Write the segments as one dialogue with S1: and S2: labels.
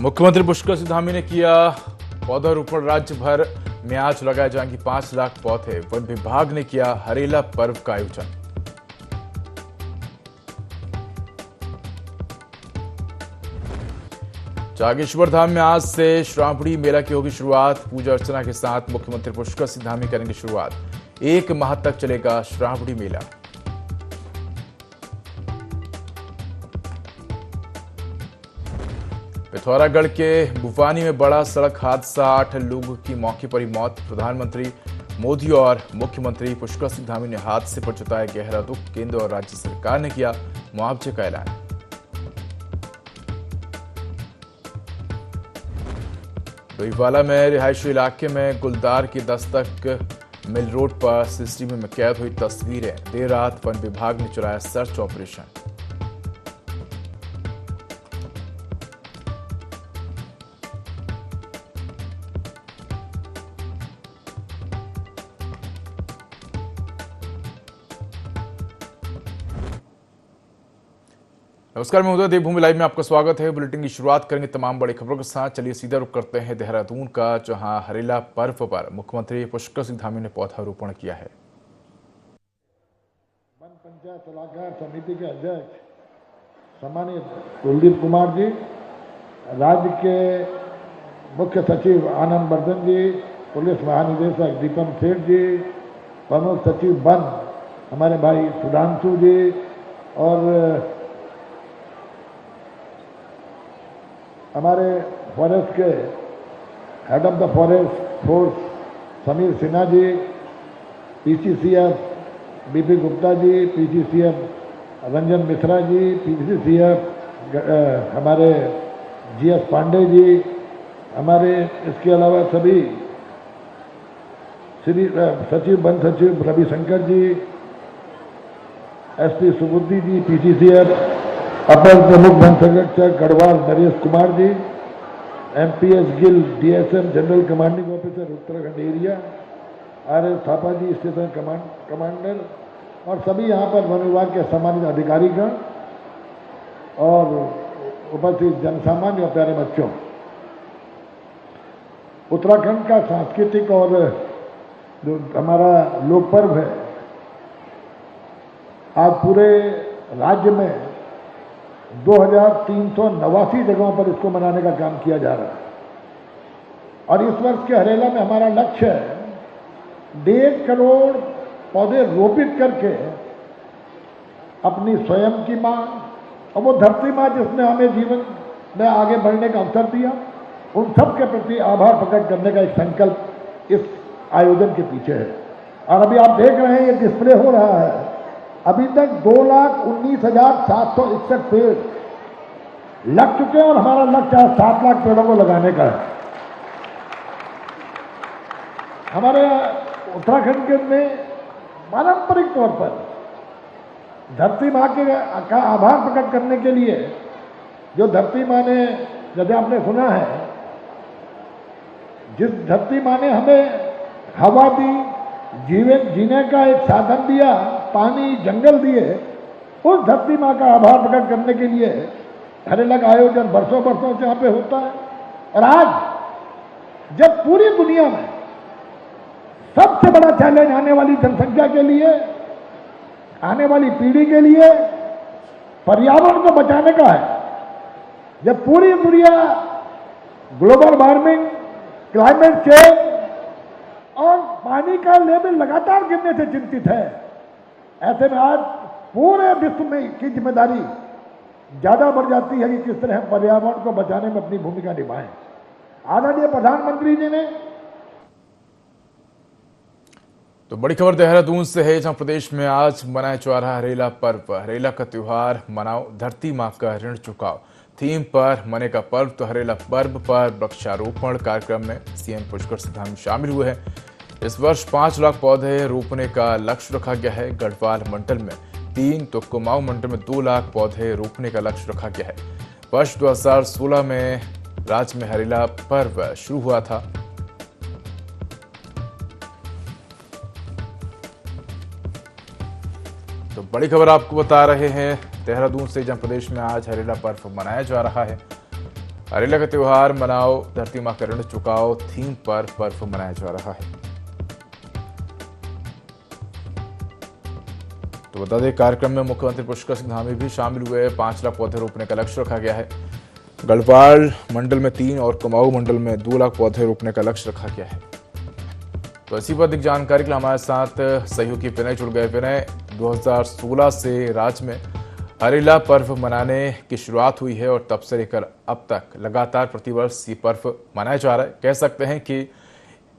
S1: मुख्यमंत्री पुष्कर सिंह धामी ने किया पौधारोपण। राज्य भर में आज लगाए जाएंगे 5 लाख पौधे। वन विभाग ने किया हरेला पर्व का आयोजन। जागेश्वर धाम में आज से श्रावणी मेला की होगी शुरुआत। पूजा अर्चना के साथ मुख्यमंत्री पुष्कर सिंह धामी करेंगे शुरुआत। 1 माह तक चलेगा श्रावणी मेला। पिथौरागढ़ के बुफानी में बड़ा सड़क हादसा, 8 लोगों की मौके पर ही मौत। प्रधानमंत्री मोदी और मुख्यमंत्री पुष्कर सिंह धामी ने हादसे पर जताया गहरा दुख। केंद्र और राज्य सरकार ने किया मुआवजे का ऐलान। डोईवाला में रिहायशी इलाके में गुलदार की दस्तक। मिल रोड पर सीसीटीवी में कैद हुई तस्वीरें। देर रात वन विभाग ने चलाया सर्च ऑपरेशन। नमस्कार, मैं उदय। देवभूमि लाइव में आपका स्वागत है। बुलेटिन की शुरुआत करेंगे तमाम बड़ी खबरों के साथ। चलिए सीधा रुख करते हैं देहरादून का, जहां हरेला पर्व पर मुख्यमंत्री पुष्कर सिंह धामी ने पौधारोपण किया है।
S2: वन पंचायत सलाहकार समिति के अध्यक्ष सम्मानित कुलदीप कुमार जी, राज्य के मुख्य सचिव आनंद वर्धन जी, पुलिस महानिदेशक दीपम सेठ जी, प्रमुख सचिव वन हमारे भाई सुधांशु जी, और हमारे फॉरेस्ट के head of the forest force Sameer Sinha ji, PCCF BP Gupta ji, PCCF Ranjan Mishra ji, PCCF हमारे जीएस पांडे जी, हमारे इसके अलावा सभी श्री सचिव वन सचिव रविशंकर जी, एसपी सुबुद्धि जी, पीसीसीएफ अपर प्रमुख वन संरक्षक Garhwal Naresh Kumar ji, MPS Gill DSM general commanding officer Uttarakhand area, RS Thapa ji station commander, और सभी यहाँ पर वन विभाग के सम्मानित अधिकारीगण और उपस्थित जनसामान्य और प्यारे बच्चों। उत्तराखंड का सांस्कृतिक और जो हमारा लोक पर्व है, आज पूरे राज्य में 2389 जगहों पर इसको मनाने का काम किया जा रहा है। और इस वर्ष के हरेला में हमारा लक्ष्य है 1.5 करोड़ पौधे रोपित करके अपनी स्वयं की मां और वो धरती मां जिसने हमें जीवन में आगे बढ़ने का अवसर दिया, उन सब के प्रति आभार प्रकट करने का एक संकल्प इस आयोजन के पीछे है। और अभी आप देख रहे हैं ये डिस्प्ले हो रहा है। अभी तक 2,19,761 पेड़ लग चुके हैं और हमारा लक्ष्य 7 लाख पेड़ों को लगाने का है। हमारे उत्तराखंड के में पारंपरिक तौर पर धरती माँ के का आभार प्रकट करने के लिए, जो धरती माँ ने, जैसे आपने सुना है, जिस धरती माँ ने हमें हवा दी, जीवन जीने का एक साधन दिया, पानी जंगल दिए, उस धरती माँ का आभार प्रकट करने के लिए हरेला का आयोजन वर्षों से यहाँ पे होता है। और आज जब पूरी दुनिया में सबसे बड़ा चैलेंज आने वाली जनसंख्या के लिए, आने वाली पीढ़ी के लिए पर्यावरण को बचाने का है, जब पूरी दुनिया ग्लोबल वार्मिंग, क्लाइमेट चेंज और पानी का लेवल लगातार गिरने से चिंतित है, ऐसे में आज पूरे विश्व में की जिम्मेदारी ज्यादा बढ़ जाती है कि किस तरह हम पर्यावरण को बचाने में अपनी भूमिका निभाएं। आदरणीय प्रधानमंत्री जी ने
S1: तो बड़ी खबर देहरादून से है, जहां प्रदेश में आज मनाया जा रहा हरेला पर्व। हरेला का त्योहार मनाओ, धरती मां का ऋण चुकाओ थीम पर मनेगा पर्व। तो हरेला पर्व पर वृक्षारोपण कार्यक्रम में सीएम पुष्कर सिंह धामी शामिल हुए हैं। इस वर्ष 5 लाख पौधे रोपने का लक्ष्य रखा गया है। गढ़वाल मंडल में 3 तो कुमाऊं मंडल में 2 लाख पौधे रोपने का लक्ष्य रखा गया है। वर्ष 2016 में राज्य में हरेला पर्व शुरू हुआ था। तो बड़ी खबर आपको बता रहे हैं देहरादून से, जहां प्रदेश में आज हरेला पर्व मनाया जा रहा है। हरेला का त्योहार मनाओ, धरती मां का ऋण चुकाओ थीम पर पर्व मनाया जा रहा है। तो बता दें, कार्यक्रम में मुख्यमंत्री पुष्कर सिंह धामी भी शामिल हुए। 5 लाख पौधे रोपने का लक्ष्य रखा गया है। गढ़वाल मंडल में 3 और कुमाऊं मंडल में 2 लाख पौधे रोपने का लक्ष्य रखा गया है। तो इसी पर अधिक जानकारी के लिए हमारे साथ सहयोगी विनय जुड़ गए। विनय, 2016 से राज्य में हरेला पर्व मनाने की शुरुआत हुई है और तब से लेकर अब तक लगातार प्रतिवर्ष ये पर्व मनाया जा रहा है। कह सकते हैं कि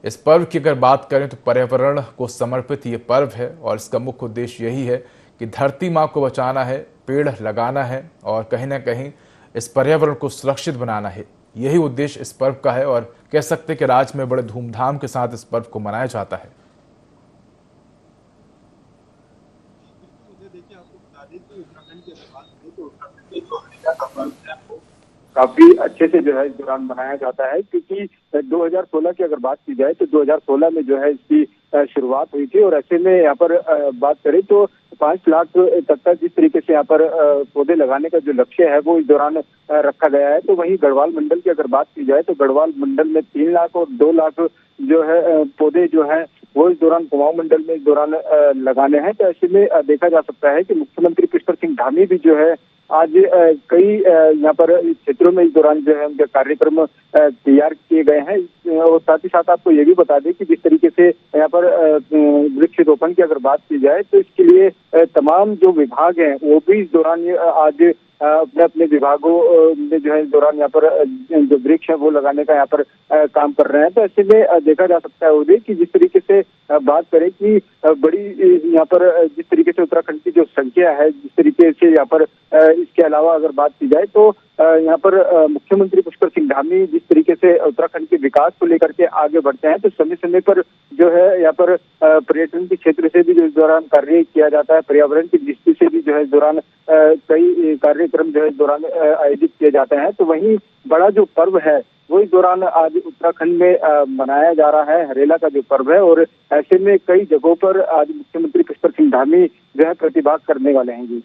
S1: इस पर्व की अगर बात करें तो पर्यावरण को समर्पित ये पर्व है और इसका मुख्य उद्देश्य यही है कि धरती माँ को बचाना है, पेड़ लगाना है और कहीं ना कहीं इस पर्यावरण को सुरक्षित बनाना है। यही उद्देश्य इस पर्व का है और कह सकते हैं कि राज्य में बड़े धूमधाम के साथ इस पर्व को मनाया जाता है।
S3: देखिए, आपको बता दें कि उत्तराखंड की अगर बात करें तो उत्तराखंड में जो हरेला का पर्व है वो काफी अच्छे से जो है इस दौरान मनाया जाता है, क्योंकि 2016 की अगर बात की जाए तो 2016 में जो है इसकी शुरुआत हुई थी और ऐसे में यहाँ पर बात करें तो 5 लाख तक जिस तरीके से यहाँ पर पौधे लगाने का जो लक्ष्य है वो इस दौरान रखा गया है। तो वहीं गढ़वाल मंडल की अगर बात की जाए तो गढ़वाल मंडल में 3 लाख और 2 लाख जो है पौधे जो है वो इस दौरान कुमाऊं मंडल में इस दौरान लगाने हैं। तो ऐसे में देखा जा सकता है कि मुख्यमंत्री पुष्कर सिंह धामी भी जो है आज कई यहाँ पर क्षेत्रों में इस दौरान जो है उनके कार्यक्रम तैयार किए गए हैं और साथ ही साथ आपको ये भी बता दें कि जिस तरीके से यहाँ पर वृक्षारोपण की अगर बात की जाए तो इसके लिए तमाम जो विभाग हैं वो भी इस दौरान आज अपने अपने विभागों में जो है इस दौरान यहाँ पर जो वृक्ष है वो लगाने का यहाँ पर काम कर रहे हैं। तो ऐसे में देखा जा सकता है उदय कि जिस तरीके से बात करें कि बड़ी यहाँ पर जिस तरीके से उत्तराखंड की जो संख्या है, जिस तरीके से यहाँ पर इसके अलावा अगर बात की जाए तो यहाँ पर मुख्यमंत्री पुष्कर सिंह धामी जिस तरीके से उत्तराखंड के विकास को लेकर के आगे बढ़ते हैं तो समय समय पर जो है यहाँ पर पर्यटन के क्षेत्र से भी जो इस दौरान कार्य किया जाता है, पर्यावरण की दृष्टि से भी जो है इस दौरान कई कार्यक्रम जो है इस दौरान आयोजित किए जाते हैं। तो वहीं बड़ा जो पर्व है वो इस दौरान आज उत्तराखंड में मनाया जा रहा है, हरेला का जो पर्व है, और ऐसे में कई जगहों पर आज मुख्यमंत्री पुष्कर सिंह धामी जो है प्रतिभाग करने वाले हैं। जी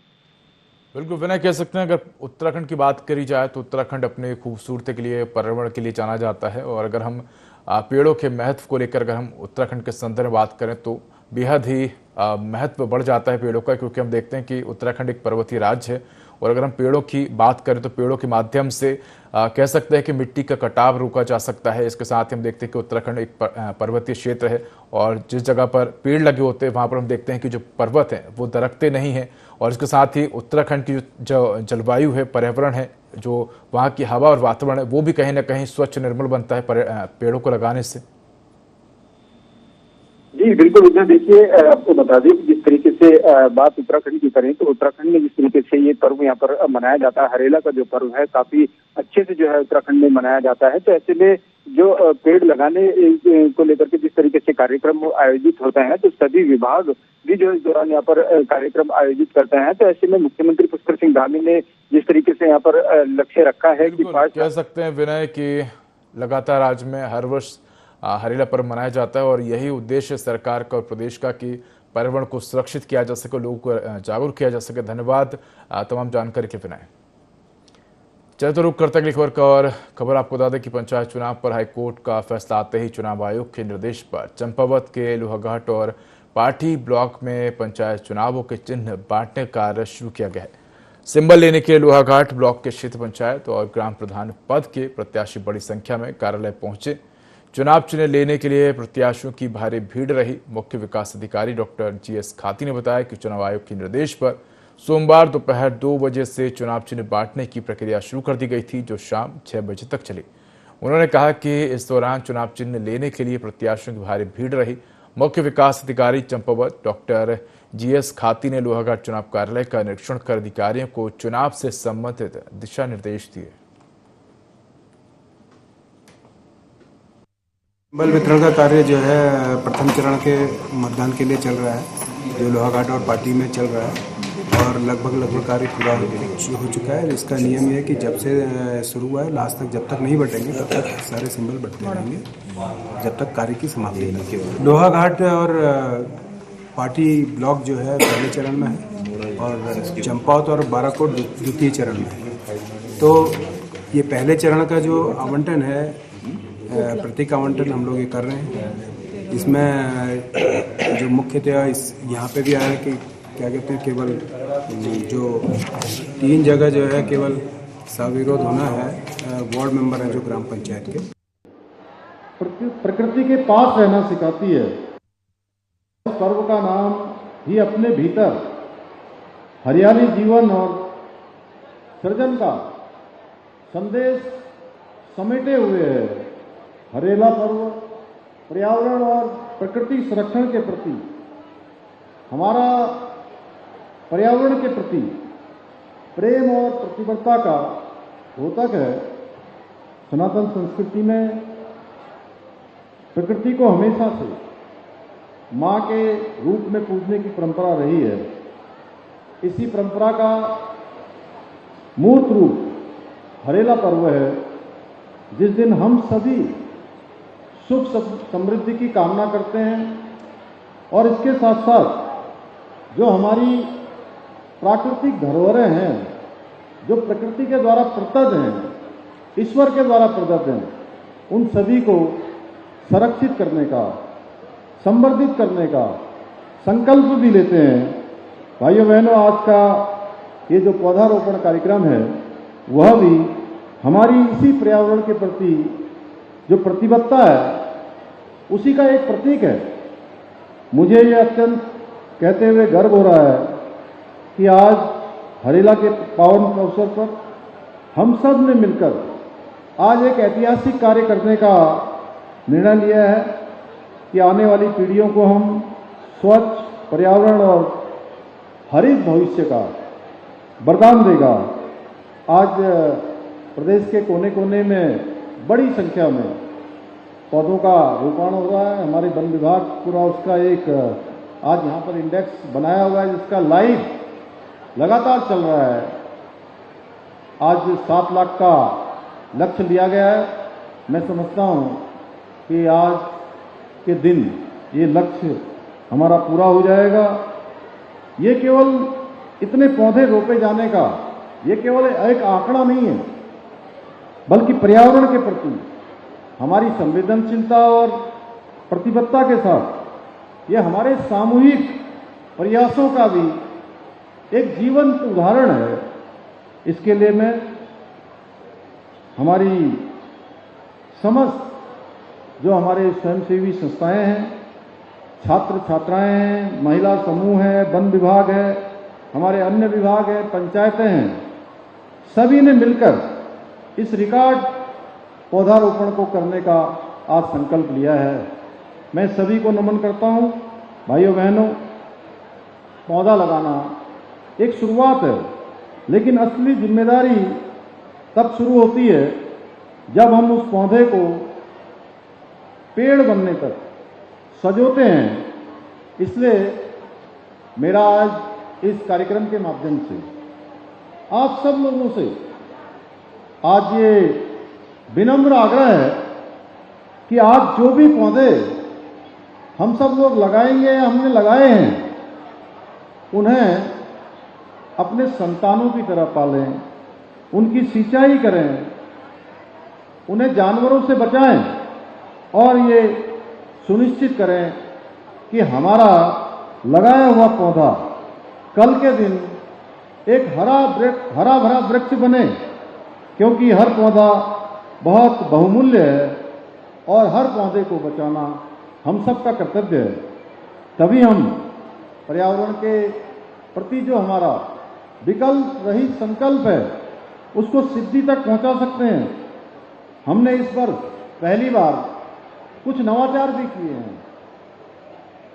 S1: बिल्कुल विनय, कह सकते हैं अगर उत्तराखंड की बात करी जाए तो उत्तराखंड अपने खूबसूरती के लिए, पर्यावरण के लिए जाना जाता है और अगर हम पेड़ों के महत्व को लेकर अगर हम उत्तराखंड के संदर्भ में बात करें तो बेहद ही महत्व बढ़ जाता है पेड़ों का, क्योंकि हम देखते हैं कि उत्तराखंड एक पर्वतीय राज्य है और अगर हम पेड़ों की बात करें तो पेड़ों के माध्यम से कह सकते हैं कि मिट्टी का कटाव रोका जा सकता है। इसके साथ ही हम देखते हैं कि उत्तराखंड एक पर्वतीय क्षेत्र है और जिस जगह पर पेड़ लगे होते हैं वहाँ पर हम देखते हैं कि जो पर्वत हैं वो दरकते नहीं हैं और इसके साथ ही उत्तराखंड की जो जलवायु है, पर्यावरण है, जो वहाँ की हवा और वातावरण है वो भी कहीं ना कहीं स्वच्छ निर्मल बनता है पेड़ों को लगाने से।
S3: जी बिल्कुल, इधर देखिए आपको बता दें कि जिस तरीके से बात उत्तराखंड की करें तो उत्तराखंड में जिस तरीके से ये पर्व यहाँ पर मनाया जाता है, हरेला का जो पर्व है काफी अच्छे से जो है उत्तराखंड में मनाया जाता है। तो ऐसे में जो पेड़ लगाने को लेकर के जिस तरीके से कार्यक्रम आयोजित होते हैं तो सभी विभाग भी जो इस दौरान यहाँ पर कार्यक्रम आयोजित करते हैं। तो ऐसे में मुख्यमंत्री पुष्कर सिंह धामी ने जिस तरीके से यहाँ पर लक्ष्य रखा है कि
S1: कह सकते हैं विनय कि लगातार राज्य में हर वर्ष हरेला पर्व मनाया जाता है और यही उद्देश्य सरकार का और प्रदेश का कि पर्यावरण को सुरक्षित किया जा सके, लोगों को जागरूक किया जा सके। धन्यवाद तमाम जानकारी के विनय। चलिए तो रुक करते अगली खबर का और खबर आपको बता दें कि पंचायत चुनाव पर हाईकोर्ट का फैसला आते ही चुनाव आयोग के निर्देश पर चंपावत के लोहाघाट और पाठी ब्लॉक में पंचायत चुनावों के चिन्ह बांटने का कार्य शुरू किया गया है। सिंबल लेने के लिए लोहाघाट ब्लॉक के क्षेत्र पंचायत और ग्राम प्रधान पद के प्रत्याशी बड़ी संख्या में कार्यालय पहुंचे। चुनाव चिन्ह लेने के लिए प्रत्याशियों की भारी भीड़ रही। मुख्य विकास अधिकारी डॉक्टर GS खाती ने बताया कि चुनाव आयोग के निर्देश पर सोमवार दोपहर 2 बजे से चुनाव चिन्ह बांटने की प्रक्रिया शुरू कर दी गई थी, जो शाम 6 बजे तक चली। उन्होंने कहा कि इस दौरान चुनाव चिन्ह लेने के लिए प्रत्याशियों की भारी भीड़ रही। मुख्य विकास अधिकारी चंपावत डॉक्टर GS खाती ने लोहाघाट चुनाव कार्यालय का निरीक्षण कर अधिकारियों को चुनाव से संबंधित दिशा निर्देश दिए।
S4: बल वितरण का कार्य जो है प्रथम चरण के मतदान के लिए चल रहा है, जो लोहाघाट और पाटी में चल रहा है और लगभग कार्य पूरा हो चुका है। इसका नियम ये है कि जब से शुरू हुआ है लास्ट तक जब तक नहीं बटेंगे तब तक सारे सिंबल बटते रहेंगे जब तक कार्य की समाप्ति नहीं होगी। लोहाघाट और पाटी ब्लॉक जो है पहले चरण में है और चंपावत और बाराकोट द्वितीय चरण में है। तो ये पहले चरण का जो आवंटन है, प्रतीक आवंटन हम लोग ये कर रहे हैं। इसमें जो मुख्यतः इस यहाँ पे भी आया है कि क्या कहते हैं, केवल जो 3 जगह जो है केवल सविरोध होना है, वार्ड मेंबर हैं जो ग्राम पंचायत के।
S2: प्रकृति के पास रहना सिखाती है। इस पर्व का नाम ही अपने भीतर हरियाली जीवन और सृजन का संदेश समेटे हुए है। हरेला पर्व पर्यावरण और प्रकृति संरक्षण के प्रति, हमारा पर्यावरण के प्रति प्रेम और प्रतिबद्धता का द्योतक है। सनातन संस्कृति में प्रकृति को हमेशा से मां के रूप में पूजने की परंपरा रही है। इसी परंपरा का मूर्त रूप हरेला पर्व है, जिस दिन हम सभी सुख समृद्धि की कामना करते हैं और इसके साथ साथ जो हमारी प्राकृतिक धरोहरें हैं, जो प्रकृति के द्वारा प्रदत्त हैं, ईश्वर के द्वारा प्रदत्त हैं, उन सभी को संरक्षित करने का, संवर्धित करने का संकल्प भी लेते हैं। भाइयों बहनों, आज का ये जो पौधारोपण कार्यक्रम है वह भी हमारी इसी पर्यावरण के प्रति जो प्रतिबद्धता है उसी का एक प्रतीक है। मुझे ये अत्यंत कहते हुए गर्व हो रहा है कि आज हरेला के पावन अवसर पर हम सब ने मिलकर आज एक ऐतिहासिक कार्य करने का निर्णय लिया है कि आने वाली पीढ़ियों को हम स्वच्छ पर्यावरण और हरित भविष्य का वरदान देगा। आज प्रदेश के कोने कोने में बड़ी संख्या में पौधों का रोपण हो रहा है। हमारे वन विभाग पूरा उसका एक आज यहाँ पर इंडेक्स बनाया हुआ है जिसका लाइव लगातार चल रहा है। आज 7 लाख का लक्ष्य लिया गया है। मैं समझता हूँ कि आज के दिन ये लक्ष्य हमारा पूरा हो जाएगा। ये केवल इतने पौधे रोपे जाने का ये केवल एक आंकड़ा नहीं है, बल्कि पर्यावरण के प्रति हमारी संवेदनशीलता और प्रतिबद्धता के साथ ये हमारे सामूहिक प्रयासों का भी एक जीवंत उदाहरण है। इसके लिए मैं हमारी समस्त जो हमारे स्वयंसेवी संस्थाएं हैं, छात्र छात्राएं हैं, महिला समूह है, वन विभाग है, हमारे अन्य विभाग हैं, पंचायतें हैं, सभी ने मिलकर इस रिकॉर्ड पौधारोपण को करने का आज संकल्प लिया है। मैं सभी को नमन करता हूं। भाइयों बहनों, पौधा लगाना एक शुरुआत है, लेकिन असली जिम्मेदारी तब शुरू होती है जब हम उस पौधे को पेड़ बनने तक सजोते हैं। इसलिए मेरा आज इस कार्यक्रम के माध्यम से आप सब लोगों से आज ये विनम्र आग्रह है कि आज जो भी पौधे हम सब लोग लगाएंगे, हमने लगाए हैं, उन्हें अपने संतानों की तरह पालें, उनकी सिंचाई करें, उन्हें जानवरों से बचाएं और ये सुनिश्चित करें कि हमारा लगाया हुआ पौधा कल के दिन एक हरा भरा वृक्ष बने, क्योंकि हर पौधा बहुत बहुमूल्य है और हर पौधे को बचाना हम सबका कर्तव्य है। तभी हम पर्यावरण के प्रति जो हमारा विकल्प रहित संकल्प है उसको सिद्धि तक पहुंचा सकते हैं। हमने इस पर पहली बार कुछ नवाचार भी किए हैं।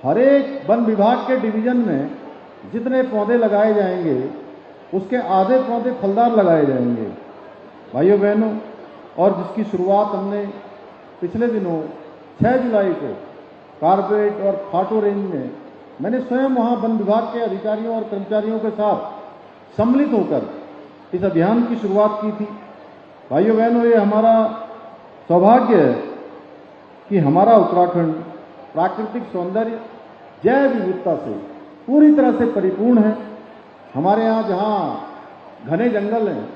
S2: हर एक वन विभाग के डिवीजन में जितने पौधे लगाए जाएंगे उसके आधे पौधे फलदार लगाए जाएंगे। भाइयों बहनों, और जिसकी शुरुआत हमने पिछले दिनों 6 जुलाई को कारपेट और फाटो रेंज में मैंने स्वयं वहां वन विभाग के अधिकारियों और कर्मचारियों के साथ सम्मिलित होकर इस अभियान की शुरुआत की थी। भाइयों बहनों, ये हमारा सौभाग्य है कि हमारा उत्तराखंड प्राकृतिक सौंदर्य जैव विविधता से पूरी तरह से परिपूर्ण है। हमारे यहाँ जहाँ घने जंगल हैं,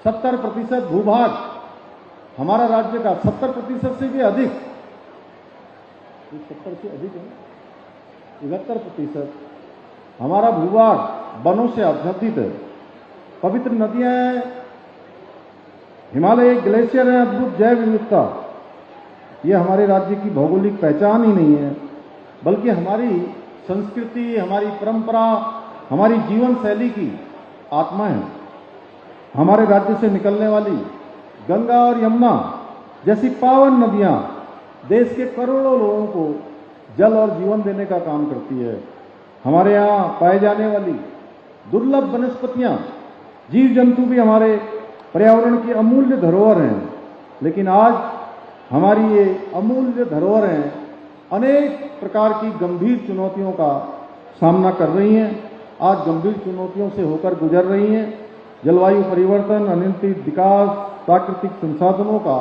S2: 70% भूभाग हमारा राज्य का 70% से भी अधिक, 70 से अधिक है, 71% हमारा भूभाग वनों से आच्छादित है। पवित्र नदियां हैं, हिमालय ग्लेशियर है, अद्भुत जैव विविधता। ये हमारे राज्य की भौगोलिक पहचान ही नहीं है, बल्कि हमारी संस्कृति, हमारी परंपरा, हमारी जीवन शैली की आत्मा है। हमारे राज्य से निकलने वाली गंगा और यमुना जैसी पावन नदियां देश के करोड़ों लोगों को जल और जीवन देने का काम करती है। हमारे यहाँ पाए जाने वाली दुर्लभ वनस्पतियां, जीव जंतु भी हमारे पर्यावरण की अमूल्य धरोहर हैं। लेकिन आज हमारी ये अमूल्य धरोहरें अनेक प्रकार की गंभीर चुनौतियों का सामना कर रही हैं, आज गंभीर चुनौतियों से होकर गुजर रही हैं। जलवायु परिवर्तन, अनियंत्रित विकास, प्राकृतिक संसाधनों का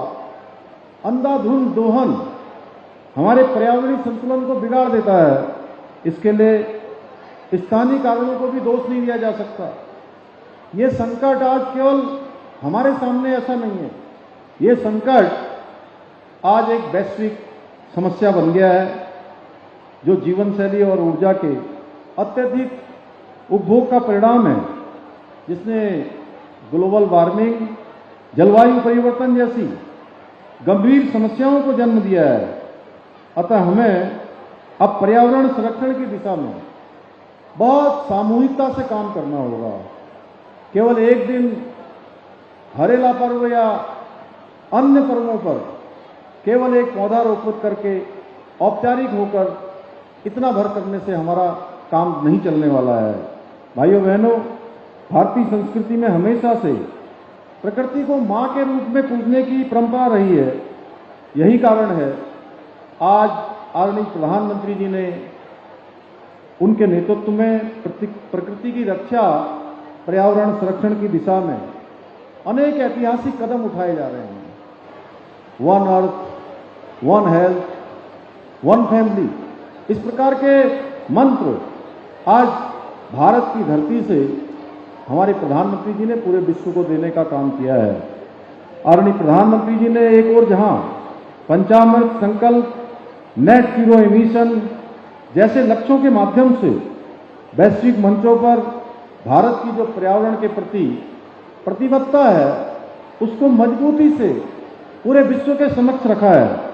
S2: अंधाधुंध दोहन हमारे पर्यावरणीय संतुलन को बिगाड़ देता है। इसके लिए स्थानीय कारणों को भी दोष नहीं दिया जा सकता। ये संकट आज केवल हमारे सामने ऐसा नहीं है, ये संकट आज एक वैश्विक समस्या बन गया है, जो जीवन शैली और ऊर्जा के अत्यधिक उपभोग का परिणाम है, जिसने ग्लोबल वार्मिंग, जलवायु परिवर्तन जैसी गंभीर समस्याओं को जन्म दिया है। अतः हमें अब पर्यावरण संरक्षण की दिशा में बहुत सामूहिकता से काम करना होगा। केवल एक दिन हरेला पर्व या अन्य पर्वों पर केवल एक पौधा रोपित करके औपचारिक होकर इतना भर करने से हमारा काम नहीं चलने वाला है। भाइयों बहनों, भारतीय संस्कृति में हमेशा से प्रकृति को मां के रूप में पूजने की परंपरा रही है। यही कारण है आज आदरणीय प्रधानमंत्री जी ने उनके नेतृत्व में प्रकृति की रक्षा, पर्यावरण संरक्षण की दिशा में अनेक ऐतिहासिक कदम उठाए जा रहे हैं। One earth, one health, one family, इस प्रकार के मंत्र आज भारत की धरती से हमारे प्रधानमंत्री जी ने पूरे विश्व को देने का काम किया है। आदरणीय प्रधानमंत्री जी ने एक और जहां पंचामृत संकल्प, नेट जीरो एमिशन जैसे लक्ष्यों के माध्यम से वैश्विक मंचों पर भारत की जो पर्यावरण के प्रति प्रतिबद्धता है, उसको मजबूती से पूरे विश्व के समक्ष रखा है।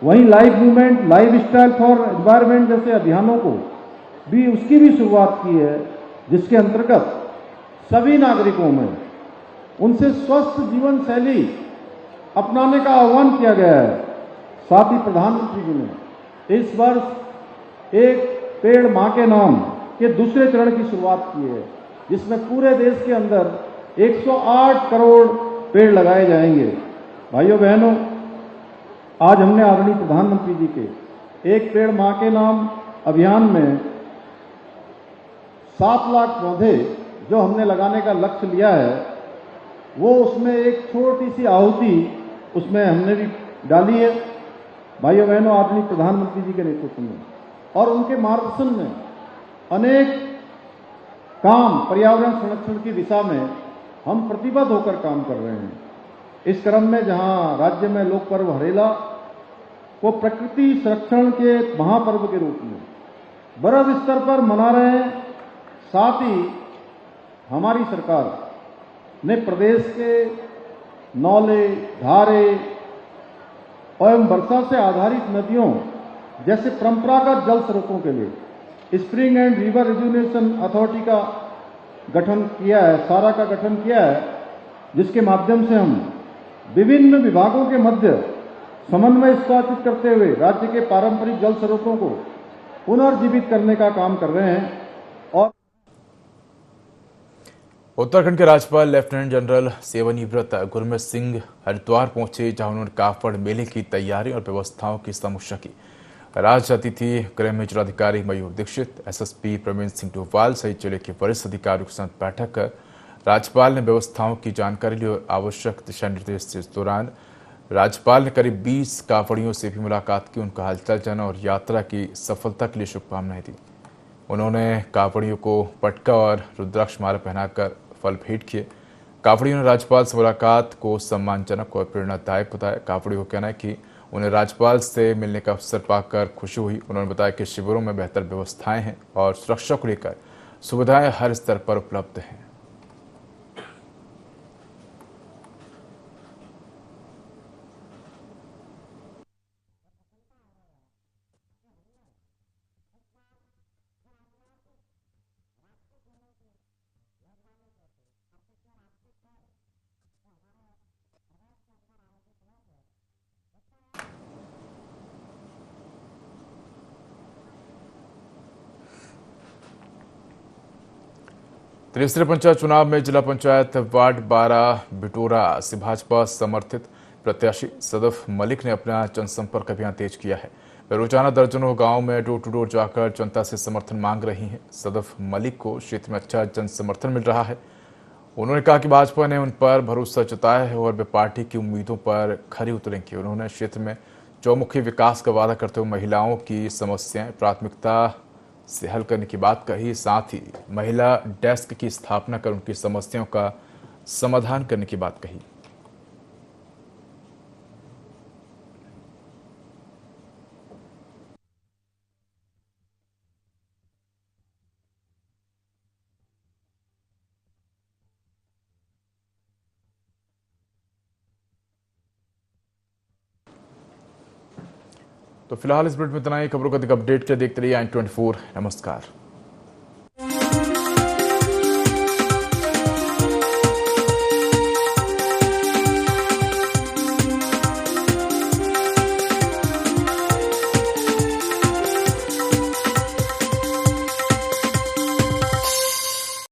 S2: वहीं life movement, life style for environment जैसे अभियानों को भी उसकी भी शुरुआत की है, जिसके अंतर्गत सभी नागरिकों में उनसे स्वस्थ जीवन शैली अपनाने का आह्वान किया गया है। साथ ही प्रधानमंत्री जी ने इस वर्ष एक पेड़ मां के नाम के दूसरे चरण की शुरुआत की है, जिसमें पूरे देश के अंदर 108 करोड़ पेड़ लगाए जाएंगे। भाइयों बहनों, आज हमने आदरणीय प्रधानमंत्री जी के एक पेड़ मां के नाम अभियान में 7 लाख पौधे जो हमने लगाने का लक्ष्य लिया है, वो उसमें एक छोटी सी आहुति उसमें हमने भी डाली है। भाइयों बहनों, आदरणीय प्रधानमंत्री जी के नेतृत्व में और उनके मार्गदर्शन में अनेक काम पर्यावरण संरक्षण की दिशा में हम प्रतिबद्ध होकर काम कर रहे हैं। इस क्रम में जहां राज्य में लोक पर्व हरेला को प्रकृति संरक्षण के महापर्व के रूप में बड़े स्तर पर मना रहे हैं, साथ ही हमारी सरकार ने प्रदेश के नौले, धारे एवं वर्षा से आधारित नदियों जैसे परंपरागत जल स्रोतों के लिए स्प्रिंग एंड रिवर रिजुनेशन अथॉरिटी का गठन किया है, सारा का गठन किया है, जिसके माध्यम से हम विभिन्न विभागों के मध्य समन्वय स्थापित करते हुए राज्य के पारंपरिक जल स्रोतों को पुनर्जीवित करने का काम कर रहे हैं। और
S1: उत्तराखंड के राज्यपाल लेफ्टिनेंट जनरल सेवानिवृत्त गुरमीत सिंह हरिद्वार पहुंचे, जहां उन्होंने कावड़ मेले की तैयारी और व्यवस्थाओं की समीक्षा की। राज्य अतिथि गृह में जिलाधिकारी मयूर दीक्षित, एसएसपी प्रवीण सिंह डोभाल सहित जिले के वरिष्ठ अधिकारियों के साथ बैठक कर राज्यपाल ने व्यवस्थाओं की जानकारी ली और आवश्यक दिशा निर्देश दिए। इस दौरान राज्यपाल ने करीब 20 कावड़ियों से भी मुलाकात की, उनका हालचाल जाना और यात्रा की सफलता के लिए शुभकामनाएं दी। उन्होंने कावड़ियों को पटका और रुद्राक्ष माला पहनाकर फल भेंट किए। कावड़ियों ने राज्यपाल से मुलाकात को सम्मानजनक और प्रेरणादायक बताया। कावड़ियों का कहना है कि उन्हें राज्यपाल से मिलने का अवसर पाकर खुशी हुई। उन्होंने बताया कि शिविरों में बेहतर व्यवस्थाएं हैं और सुरक्षा को लेकर सुविधाएं हर स्तर पर उपलब्ध हैं। तीसरे पंचायत चुनाव में जिला पंचायत वार्ड 12 बिटोरा से भाजपा समर्थित प्रत्याशी सदफ मलिक ने अपना जनसंपर्क अभियान तेज किया है। वे रोजाना दर्जनों गांव में डोर टू डोर जाकर जनता से समर्थन मांग रही हैं। सदफ मलिक को क्षेत्र में अच्छा जन समर्थन मिल रहा है। उन्होंने कहा कि भाजपा ने उन पर भरोसा जताया है और वे पार्टी की उम्मीदों पर खरी उतरेंगे। उन्होंने क्षेत्र में चौमुखी विकास का वादा करते हुए महिलाओं की समस्याएं प्राथमिकता से हल करने की बात कही। साथ ही महिला डेस्क की स्थापना कर उनकी समस्याओं का समाधान करने की बात कही। तो फिलहाल इस बुलेटिन में इतना ही। खबरों का अधिक अपडेट के लिए देखते रहिए i24। नमस्कार।